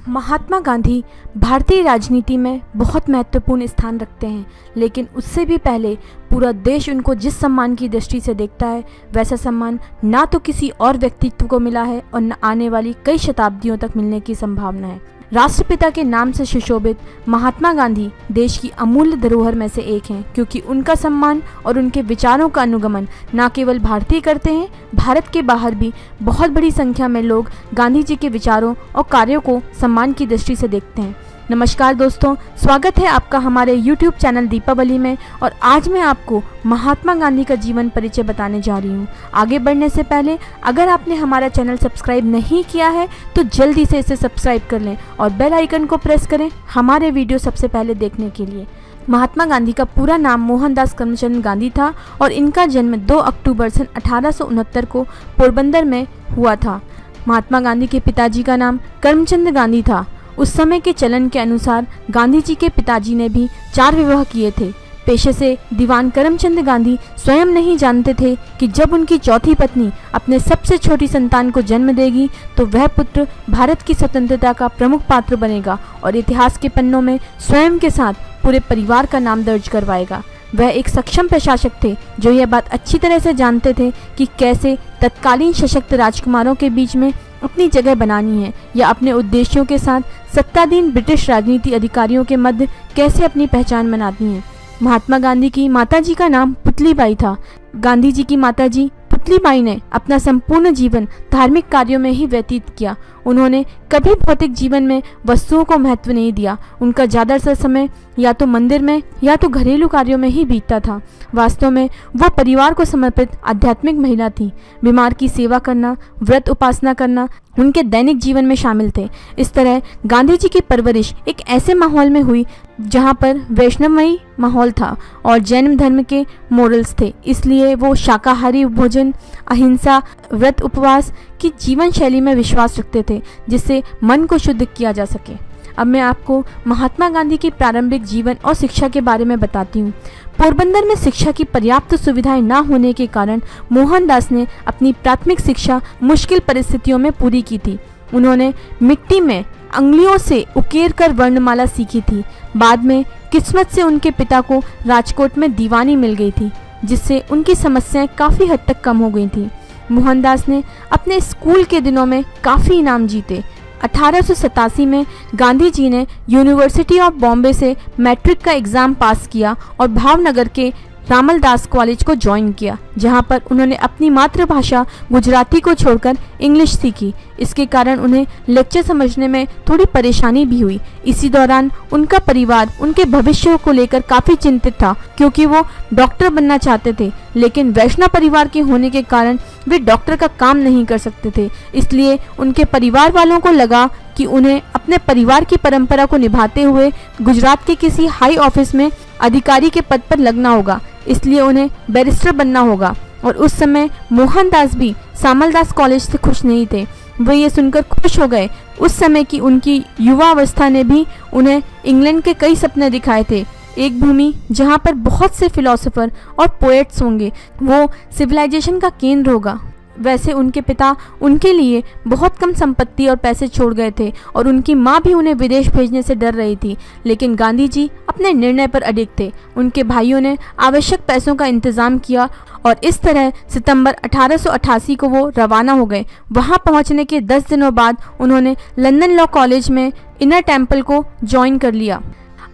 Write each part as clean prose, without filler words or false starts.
महात्मा गांधी भारतीय राजनीति में बहुत महत्वपूर्ण स्थान रखते हैं, लेकिन उससे भी पहले पूरा देश उनको जिस सम्मान की दृष्टि से देखता है वैसा सम्मान ना तो किसी और व्यक्तित्व को मिला है और न आने वाली कई शताब्दियों तक मिलने की संभावना है। राष्ट्रपिता के नाम से सुशोभित महात्मा गांधी देश की अमूल्य धरोहर में से एक हैं, क्योंकि उनका सम्मान और उनके विचारों का अनुगमन न केवल भारतीय करते हैं, भारत के बाहर भी बहुत बड़ी संख्या में लोग गांधी जी के विचारों और कार्यों को सम्मान की दृष्टि से देखते हैं। नमस्कार दोस्तों, स्वागत है आपका हमारे YouTube चैनल दीपावली में। और आज मैं आपको महात्मा गांधी का जीवन परिचय बताने जा रही हूँ। आगे बढ़ने से पहले अगर आपने हमारा चैनल सब्सक्राइब नहीं किया है तो जल्दी से इसे सब्सक्राइब कर लें और बेल आइकन को प्रेस करें हमारे वीडियो सबसे पहले देखने के लिए। महात्मा गांधी का पूरा नाम मोहनदास करमचंद गांधी था और इनका जन्म 2 अक्टूबर सन 1869 को पोरबंदर में हुआ था। महात्मा गांधी के पिताजी का नाम करमचंद गांधी था। उस समय के चलन के अनुसार गांधी जी के पिताजी ने भी 4 विवाह किए थे। पेशे से दीवान करमचंद गांधी स्वयं नहीं जानते थे कि जब उनकी चौथी पत्नी अपने सबसे छोटी संतान को जन्म देगी तो वह पुत्र भारत की स्वतंत्रता का प्रमुख पात्र बनेगा और इतिहास के पन्नों में स्वयं के साथ पूरे परिवार का नाम दर्ज करवाएगा। वह एक सक्षम प्रशासक थे जो यह बात अच्छी तरह से जानते थे कि कैसे तत्कालीन सशक्त राजकुमारों के बीच में अपनी जगह बनानी है या अपने उद्देश्यों के साथ सत्ताधीन ब्रिटिश राजनीति अधिकारियों के मध्य कैसे अपनी पहचान बनानी है। महात्मा गांधी की माताजी का नाम पुतलीबाई था। गांधी जी की माताजी पुतलीबाई ने अपना संपूर्ण जीवन धार्मिक कार्यों में ही व्यतीत किया। उन्होंने कभी भौतिक जीवन में वस्तुओं को महत्व नहीं दिया। उनका ज़्यादातर समय या तो मंदिर में या तो घरेलू कार्यों में ही बीतता था। वास्तव में वो परिवार को समर्पित आध्यात्मिक महिला थी। बीमार की सेवा करना, व्रत उपासना करना उनके दैनिक जीवन में शामिल थे। इस तरह गांधी जी की परवरिश एक ऐसे माहौल में हुई जहाँ पर वैष्णवमयी माहौल था और जैन धर्म के मॉरल्स थे। इसलिए वो शाकाहारी भोजन, अहिंसा, व्रत उपवास की जीवन शैली में विश्वास रखते थे जिससे मन को शुद्ध किया जा सके। अब मैं आपको महात्मा गांधी की प्रारंभिक जीवन और शिक्षा के बारे में बताती हूँ। पोरबंदर में शिक्षा की पर्याप्त सुविधाएं न होने के कारण मोहनदास ने अपनी प्राथमिक शिक्षा मुश्किल परिस्थितियों में पूरी की थी। उन्होंने मिट्टी में अंगुलियों से उकेर कर वर्णमाला सीखी थी। बाद में किस्मत से उनके पिता को राजकोट में दीवानी मिल गई थी, जिससे उनकी समस्याएं काफ़ी हद तक कम हो गई थी। मोहनदास ने अपने स्कूल के दिनों में काफ़ी इनाम जीते। 1887 में गांधी जी ने यूनिवर्सिटी ऑफ बॉम्बे से मैट्रिक का एग्ज़ाम पास किया और भावनगर के रामलदास कॉलेज को ज्वाइन किया, जहां पर उन्होंने अपनी मातृभाषा गुजराती को छोड़कर इंग्लिश सीखी। इसके कारण उन्हें लेक्चर समझने में थोड़ी परेशानी भी हुई। इसी दौरान उनका परिवार उनके भविष्य को लेकर काफ़ी चिंतित था, क्योंकि वो डॉक्टर बनना चाहते थे, लेकिन वैष्णव परिवार के होने के कारण वे डॉक्टर का काम नहीं कर सकते थे। इसलिए उनके परिवार वालों को लगा कि उन्हें अपने परिवार की परंपरा को निभाते हुए गुजरात के किसी हाई ऑफिस में अधिकारी के पद पर लगना होगा, इसलिए उन्हें बैरिस्टर बनना होगा। और उस समय मोहनदास भी सामलदास कॉलेज से खुश नहीं थे। वे ये सुनकर खुश हो गए उस समय की उनकी युवा अवस्था ने भी उन्हें इंग्लैंड के कई सपने दिखाए थे। एक भूमि जहाँ पर बहुत से फिलोसोफर और पोएट्स होंगे, वो सिविलाइजेशन का केंद्र होगा। वैसे उनके पिता उनके लिए बहुत कम संपत्ति और पैसे छोड़ गए थे और उनकी माँ भी उन्हें विदेश भेजने से डर रही थी, लेकिन गांधी जी अपने निर्णय पर अडिग थे। उनके भाइयों ने आवश्यक पैसों का इंतजाम किया और इस तरह सितंबर 1888 को वो रवाना हो गए। वहाँ पहुँचने के 10 दिनों बाद उन्होंने लंदन लॉ कॉलेज में इनर टेम्पल को ज्वाइन कर लिया।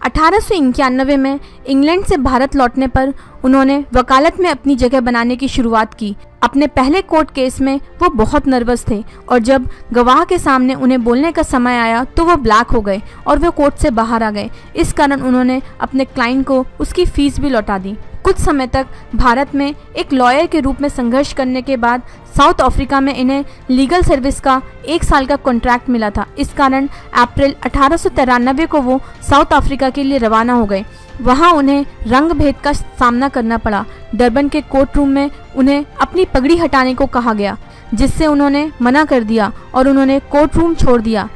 1891 में इंग्लैंड से भारत लौटने पर उन्होंने वकालत में अपनी जगह बनाने की शुरुआत की। अपने पहले कोर्ट केस में वो बहुत नर्वस थे और जब गवाह के सामने उन्हें बोलने का समय आया तो वो ब्लैक हो गए और वे कोर्ट से बाहर आ गए। इस कारण उन्होंने अपने क्लाइंट को उसकी फीस भी लौटा दी। कुछ समय तक भारत में एक लॉयर के रूप में संघर्ष करने के बाद साउथ अफ्रीका में इन्हें लीगल सर्विस का 1 साल का कॉन्ट्रैक्ट मिला था। इस कारण अप्रैल 1893 को वो साउथ अफ्रीका के लिए रवाना हो गए। वहाँ उन्हें रंग भेद का सामना करना पड़ा। डरबन के कोर्ट रूम में उन्हें अपनी पगड़ी हटाने को कहा गया, जिससे उन्होंने मना कर दिया और उन्होंने कोर्ट रूम छोड़ दिया।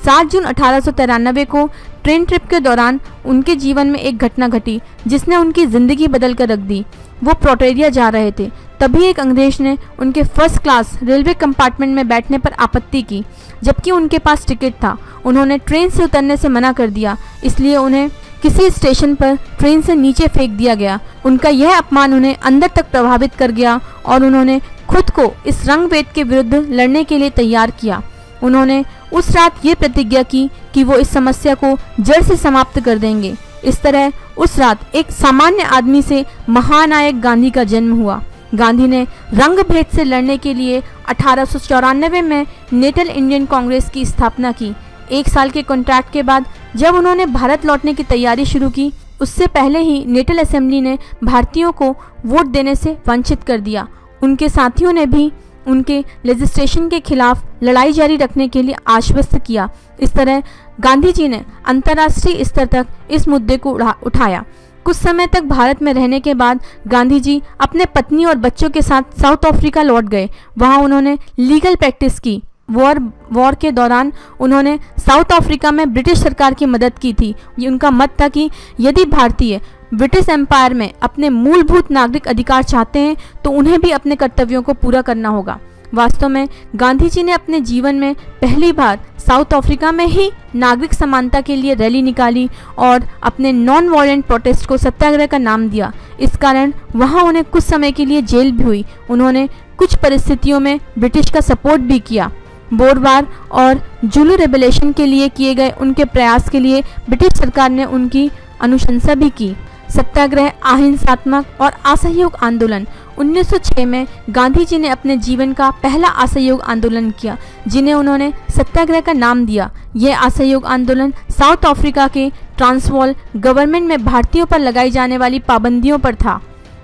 7 जून 1893 को ट्रेन ट्रिप के दौरान उनके जीवन में एक घटना घटी जिसने उनकी ज़िंदगी बदल कर रख दी। वो प्रोटेरिया जा रहे थे, तभी एक अंग्रेज ने उनके फर्स्ट क्लास रेलवे कंपार्टमेंट में बैठने पर आपत्ति की, जबकि उनके पास टिकट था। उन्होंने ट्रेन से उतरने से मना कर दिया, इसलिए उन्हें किसी स्टेशन पर ट्रेन से नीचे फेंक दिया गया। उनका यह अपमान उन्हें अंदर तक प्रभावित कर गया और उन्होंने खुद को इस रंग-भेद के विरुद्ध लड़ने के लिए तैयार किया। उन्होंने उस रात ये प्रतिज्ञा की कि वो इस समस्या को जड़ से समाप्त कर देंगे। इस तरह उस रात एक सामान्य आदमी से महानायक गांधी का जन्म हुआ। गांधी ने रंग भेद से लड़ने के लिए 1894 में नेशनल इंडियन कांग्रेस की स्थापना की। 1 साल के कॉन्ट्रैक्ट के बाद जब उन्होंने भारत लौटने की तैयारी शुरू की, उससे पहले ही नेशनल असेंबली ने भारतीयों को वोट देने से वंचित कर दिया। उनके साथियों ने भी उनके लेजिस्लेशन के खिलाफ लड़ाई जारी रखने के लिए आश्वस्त किया। इस तरह गांधी जी ने अंतर्राष्ट्रीय स्तर तक इस मुद्दे को उठाया। कुछ समय तक भारत में रहने के बाद गांधी जी अपने पत्नी और बच्चों के साथ साउथ अफ्रीका लौट गए। वहां उन्होंने लीगल प्रैक्टिस की। वॉर के दौरान उन्होंने साउथ अफ्रीका में ब्रिटिश सरकार की मदद की थी। ये उनका मत था कि यदि भारतीय ब्रिटिश एम्पायर में अपने मूलभूत नागरिक अधिकार चाहते हैं तो उन्हें भी अपने कर्तव्यों को पूरा करना होगा। वास्तव में गांधी जी ने अपने जीवन में पहली बार साउथ अफ्रीका में ही नागरिक समानता के लिए रैली निकाली और अपने नॉन वायलेंट प्रोटेस्ट को सत्याग्रह का नाम दिया। इस कारण वहां उन्हें कुछ समय के लिए जेल भी हुई। उन्होंने कुछ परिस्थितियों में ब्रिटिश का सपोर्ट भी किया। बोर वार और जुलू रेबेलेशन के लिए किए गए उनके प्रयास के लिए ब्रिटिश सरकार ने उनकी अनुशंसा भी की। सत्याग्रह, अहिंसात्मक और असहयोग आंदोलन। 1906 में गांधी जी ने अपने जीवन का पहला असहयोग आंदोलन किया, जिन्हें उन्होंने सत्याग्रह का नाम दिया। यह असहयोग आंदोलन साउथ अफ्रीका के ट्रांसवाल गवर्नमेंट में भारतीयों पर लगाई जाने वाली पाबंदियों पर था,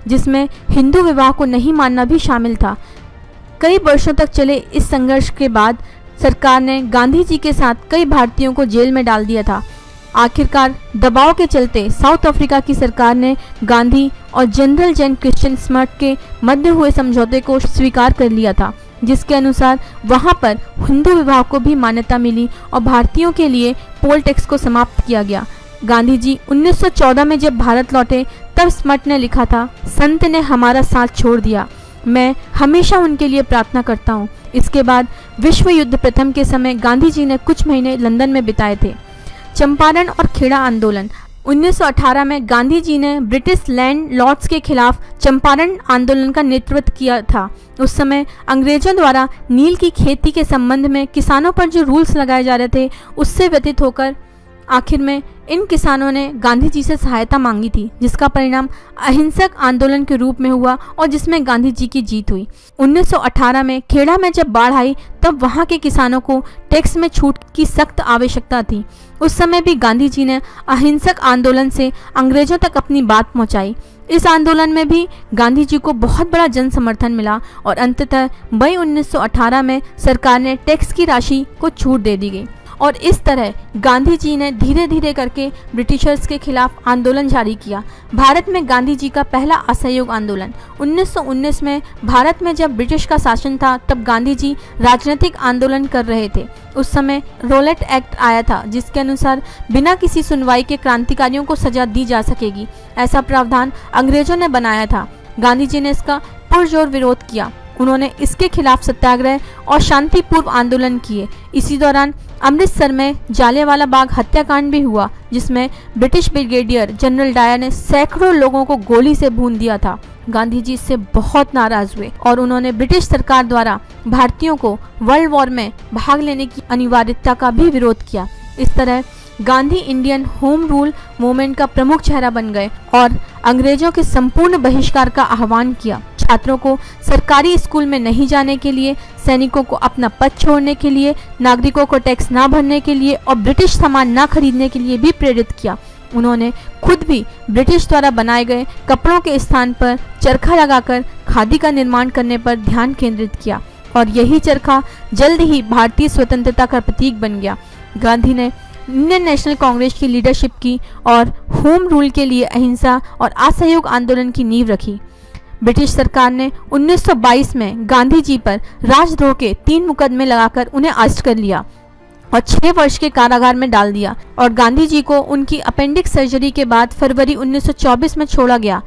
जिसमें हिंदू विवाह को नहीं मानना भी शामिल था। कई वर्षों तक चले इस संघर्ष के बाद सरकार ने गांधी जी के साथ कई भारतीयों को जेल में डाल दिया था। आखिरकार दबाव के चलते साउथ अफ्रीका की सरकार ने गांधी और जनरल जैन क्रिश्चियन स्मिथ के मध्य हुए समझौते को स्वीकार कर लिया था, जिसके अनुसार वहां पर हिंदू विवाह को भी मान्यता मिली और भारतीयों के लिए पोल टैक्स को समाप्त किया गया। गांधी जी 1914 में जब भारत लौटे तब स्मिथ ने लिखा था, संत ने हमारा साथ छोड़ दिया, मैं हमेशा उनके लिए प्रार्थना करता हूँ। इसके बाद विश्व युद्ध प्रथम के समय गांधी जी ने कुछ महीने लंदन में बिताए थे। चंपारण और खेड़ा आंदोलन। 1918 में गांधी जी ने ब्रिटिश लैंड लॉर्ड्स के खिलाफ चंपारण आंदोलन का नेतृत्व किया था। उस समय अंग्रेजों द्वारा नील की खेती के संबंध में किसानों पर जो रूल्स लगाए जा रहे थे, उससे व्यतीत होकर आखिर में इन किसानों ने गांधी जी से सहायता मांगी थी, जिसका परिणाम अहिंसक आंदोलन के रूप में हुआ और जिसमें गांधी जी की जीत हुई। 1918 में खेड़ा में जब बाढ़ आई तब वहां के किसानों को टैक्स में छूट की सख्त आवश्यकता थी। उस समय भी गांधी जी ने अहिंसक आंदोलन से अंग्रेजों तक अपनी बात पहुंचाई। इस आंदोलन में भी गांधी जी को बहुत बड़ा जन समर्थन मिला और अंततः मई 1918 में सरकार ने टैक्स की राशि को छूट दे दी गई और इस तरह गांधी जी ने धीरे धीरे करके ब्रिटिशर्स के खिलाफ आंदोलन जारी किया। भारत में गांधी जी का पहला असहयोग आंदोलन। 1919 में भारत में जब ब्रिटिश का शासन था तब गांधी जी राजनीतिक आंदोलन कर रहे थे। उस समय रोलेट एक्ट आया था, जिसके अनुसार बिना किसी सुनवाई के क्रांतिकारियों को सजा दी जा सकेगी। ऐसा प्रावधान अंग्रेजों ने बनाया था। गांधी जी ने इसका पुरजोर विरोध किया। उन्होंने इसके खिलाफ सत्याग्रह और शांतिपूर्व आंदोलन किए। इसी दौरान अमृतसर में जालियांवाला बाग हत्याकांड भी हुआ, जिसमें ब्रिटिश ब्रिगेडियर जनरल डायर ने सैकड़ों लोगों को गोली से भून दिया था। गांधी जी इससे बहुत नाराज हुए और उन्होंने ब्रिटिश सरकार द्वारा भारतीयों को वर्ल्ड वॉर में भाग लेने की अनिवार्यता का भी विरोध किया। इस तरह Gandhi Indian home rule movement का प्रमुख चेहरा बन गए और अंग्रेजों के संपूर्ण बहिष्कार का आह्वान किया। छात्रों को सरकारी स्कूल में नहीं जाने के लिए, सैनिकों को अपना पद छोड़ने के लिए, नागरिकों को टैक्स ना भरने के लिए और ब्रिटिश सामान ना खरीदने के लिए भी प्रेरित किया। उन्होंने खुद भी ब्रिटिश द्वारा बनाए गए कपड़ों के स्थान पर चरखा लगाकर खादी का निर्माण करने पर ध्यान केंद्रित किया और यही चरखा जल्द ही भारतीय स्वतंत्रता का प्रतीक बन गया। गांधी ने इंडियन नेशनल कांग्रेस की लीडरशिप की और होम रूल के लिए अहिंसा और असहयोग आंदोलन की नींव रखी। ब्रिटिश सरकार ने 1922 में गांधी जी पर राजद्रोह के 3 मुकदमे लगाकर उन्हें अरेस्ट कर लिया और 6 वर्ष के कारागार में डाल दिया और गांधी जी को उनकी अपेंडिक्स सर्जरी के बाद फरवरी 1924 में छोड़ा गया।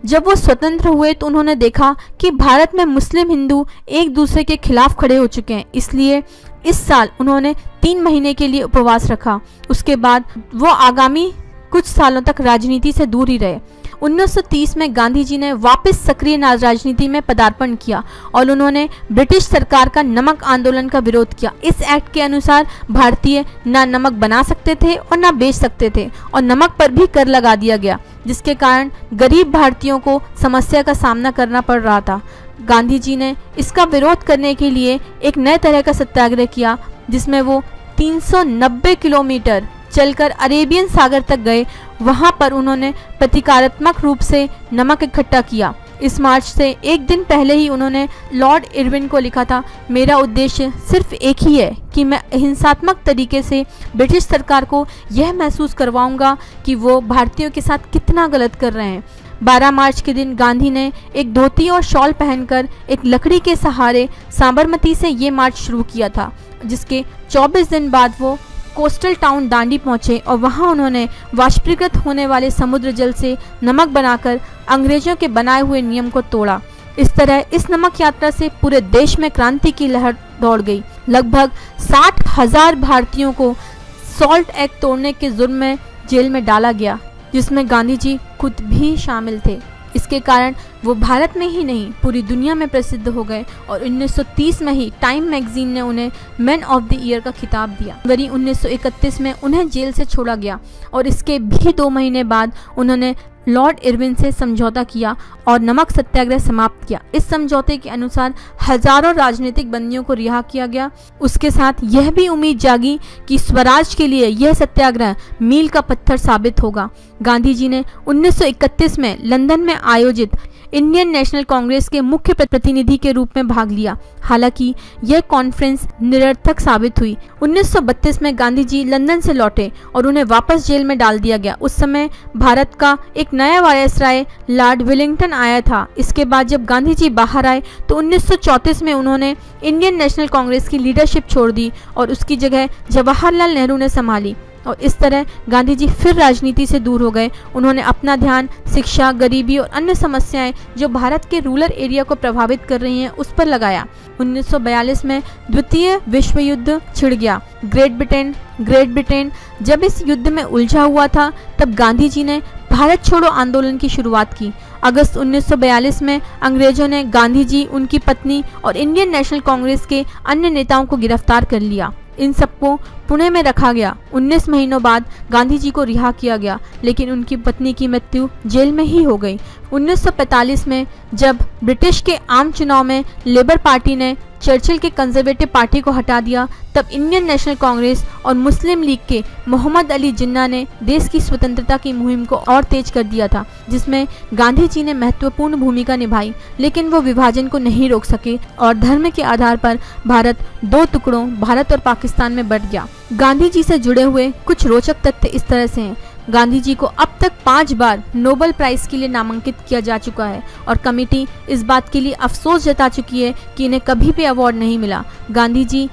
जब वो स्वतंत्र हुए तो उन्होंने देखा कि भारत में मुस्लिम हिंदू एक दूसरे के खिलाफ खड़े हो चुके हैं, इसलिए इस साल उन्होंने 3 महीने के लिए उपवास रखा। उसके बाद वो आगामी कुछ सालों तक राजनीति से दूर ही रहे। 1930 में गांधी जी ने वापस सक्रिय राजनीति में पदार्पण किया और उन्होंने ब्रिटिश सरकार का नमक आंदोलन का विरोध किया। इस एक्ट के अनुसार भारतीय ना नमक बना सकते थे और ना बेच सकते थे और नमक पर भी कर लगा दिया गया, जिसके कारण गरीब भारतीयों को समस्या का सामना करना पड़ रहा था। गांधी जी ने इसका विरोध करने के लिए एक नए तरह का सत्याग्रह किया, जिसमें वो 390 किलोमीटर चलकर अरेबियन सागर तक गए। वहां पर उन्होंने प्रतीकात्मक रूप से नमक इकट्ठा किया। इस मार्च से एक दिन पहले ही उन्होंने लॉर्ड इरविन को लिखा था, मेरा उद्देश्य सिर्फ एक ही है कि मैं हिंसात्मक तरीके से ब्रिटिश सरकार को यह महसूस करवाऊंगा कि वो भारतीयों के साथ कितना गलत कर रहे हैं। 12 मार्च के दिन गांधी ने एक धोती और शॉल पहनकर एक लकड़ी के सहारे साबरमती से ये मार्च शुरू किया था, जिसके 24 दिन बाद वो कोस्टल टाउन दांडी पहुंचे और वहां उन्होंने वाष्पीकृत होने वाले समुद्र जल से नमक बनाकर अंग्रेजों के बनाए हुए नियम को तोड़ा। इस तरह इस नमक यात्रा से पूरे देश में क्रांति की लहर दौड़ गई। लगभग 60,000 भारतीयों को सॉल्ट एक्ट तोड़ने के जुर्म में जेल में डाला गया, जिसमें गांधी जी खुद भी शामिल थे। इसके कारण वो भारत में ही नहीं पूरी दुनिया में प्रसिद्ध हो गए और 1930 में ही टाइम मैगजीन ने उन्हें मैन ऑफ द ईयर का खिताब दिया। जनवरी 1931 में उन्हें जेल से छोड़ा गया और इसके भी 2 महीने बाद उन्होंने लॉर्ड इरविन से समझौता किया और नमक सत्याग्रह समाप्त किया। इस समझौते के अनुसार हजारों राजनीतिक बंदियों को रिहा किया गया। उसके साथ यह भी उम्मीद जागी कि स्वराज के लिए यह सत्याग्रह मील का पत्थर साबित होगा। गांधी जी ने 1931 में लंदन में आयोजित इंडियन नेशनल कांग्रेस के मुख्य प्रतिनिधि के रूप में भाग लिया। हालांकि यह कॉन्फ्रेंस निरर्थक साबित हुई। 1932 में गांधी जी लंदन से लौटे और उन्हें वापस जेल में डाल दिया गया। उस समय भारत का एक नया वायसराय लॉर्ड वेलिंगटन आया था। इसके बाद जब गांधी जी बाहर आए तो 1934 में उन्होंने इंडियन नेशनल कांग्रेस की लीडरशिप छोड़ दी और उसकी जगह जवाहरलाल नेहरू ने संभाली और इस तरह गांधी जी फिर राजनीति से दूर हो गए। उन्होंने अपना ध्यान शिक्षा, गरीबी और अन्य समस्याएं जो भारत के रूरल एरिया को प्रभावित कर रही हैं उस पर लगाया। 1942 में द्वितीय विश्व युद्ध छिड़ गया। ग्रेट ब्रिटेन जब इस युद्ध में उलझा हुआ था तब गांधी जी ने भारत छोड़ो आंदोलन की शुरुआत की। अगस्त 1942 में अंग्रेजों ने गांधी जी, उनकी पत्नी और इंडियन नेशनल कांग्रेस के अन्य नेताओं को गिरफ्तार कर लिया। इन सबको पुणे में रखा गया। 19 महीनों बाद गांधी जी को रिहा किया गया, लेकिन उनकी पत्नी की मृत्यु जेल में ही हो गई। 1945 में जब ब्रिटिश के आम चुनाव में लेबर पार्टी ने चर्चिल के कंजर्वेटिव पार्टी को हटा दिया, तब इंडियन नेशनल कांग्रेस और मुस्लिम लीग के मोहम्मद अली जिन्ना ने देश की स्वतंत्रता की मुहिम को और तेज कर दिया था, जिसमें गांधी जी ने महत्वपूर्ण भूमिका निभाई। लेकिन वो विभाजन को नहीं रोक सके और धर्म के आधार पर भारत 2 टुकड़ों, भारत और पाकिस्तान में बंट गया। गांधी जी से जुड़े हुए कुछ रोचक तथ्य इस तरह से हैं। गांधी जी को अब तक 5 बार नोबेल प्राइज के लिए नामांकित किया जा चुका है और कमेटी इस बात के लिए अफसोस जता चुकी है कि इन्हें कभी भी अवार्ड नहीं मिला। गांधी जी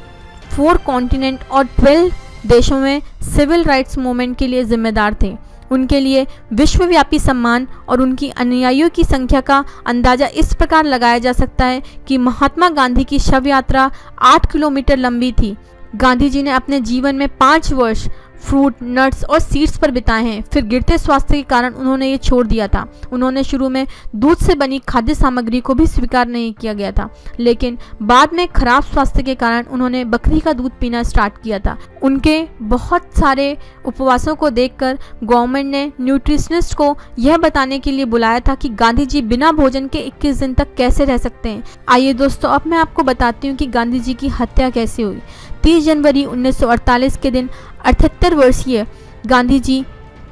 4 कॉन्टिनेंट और 12 देशों में सिविल राइट्स मूवमेंट के लिए जिम्मेदार थे। उनके लिए विश्वव्यापी सम्मान और उनकी अनुयायियों की संख्या का अंदाजा इस प्रकार लगाया जा सकता है कि महात्मा गांधी की शव यात्रा 8 किलोमीटर लंबी थी। गांधी जी ने अपने जीवन में 5 वर्ष फ्रूट, नट्स और सीड्स पर बिताए हैं। फिर गिरते स्वास्थ्य के कारण उन्होंने ये छोड़ दिया था। उन्होंने शुरू में दूध से बनी खाद्य सामग्री को भी स्वीकार नहीं किया गया था, लेकिन बाद में खराब स्वास्थ्य के कारण उन्होंने बकरी का दूध पीना स्टार्ट किया था। उनके बहुत सारे उपवासों को देखकर गवर्नमेंट ने न्यूट्रिशनिस्ट को यह बताने के लिए बुलाया था कि गांधी जी बिना भोजन के 21 दिन तक कैसे रह सकते हैं। आइए दोस्तों, अब मैं आपको बताती हूँ कि गांधी जी की हत्या कैसे हुई। 30 जनवरी 1948 के दिन 78 वर्षीय गांधी जी,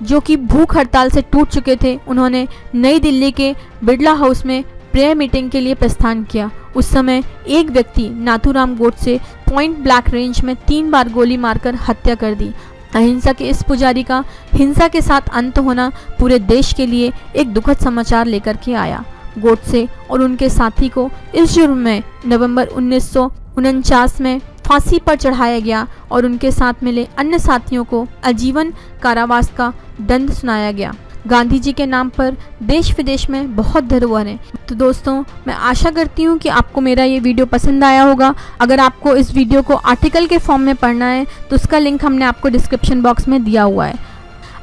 जो कि भूख हड़ताल से टूट चुके थे, उन्होंने नई दिल्ली के बिड़ला हाउस में प्रेयर मीटिंग के लिए प्रस्थान किया। उस समय एक व्यक्ति Nathuram Godse point blank range में 3 बार गोली मारकर हत्या कर दी। अहिंसा के इस पुजारी का हिंसा के साथ अंत होना पूरे देश के लिए एक दुखद समाचार लेकर के आया। गोडसे और उनके साथी को इस जुर्म में नवंबर 1949 में फांसी पर चढ़ाया गया और उनके साथ मिले अन्य साथियों को आजीवन कारावास का दंड सुनाया गया। गांधी जी के नाम पर देश विदेश में बहुत धरोहर हैं। तो दोस्तों, मैं आशा करती हूँ कि आपको मेरा ये वीडियो पसंद आया होगा। अगर आपको इस वीडियो को आर्टिकल के फॉर्म में पढ़ना है तो उसका लिंक हमने आपको डिस्क्रिप्शन बॉक्स में दिया हुआ है।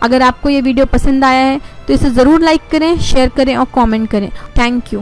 अगर आपको ये वीडियो पसंद आया है तो इसे ज़रूर लाइक करें, शेयर करें और कमेंट करें। Thank you.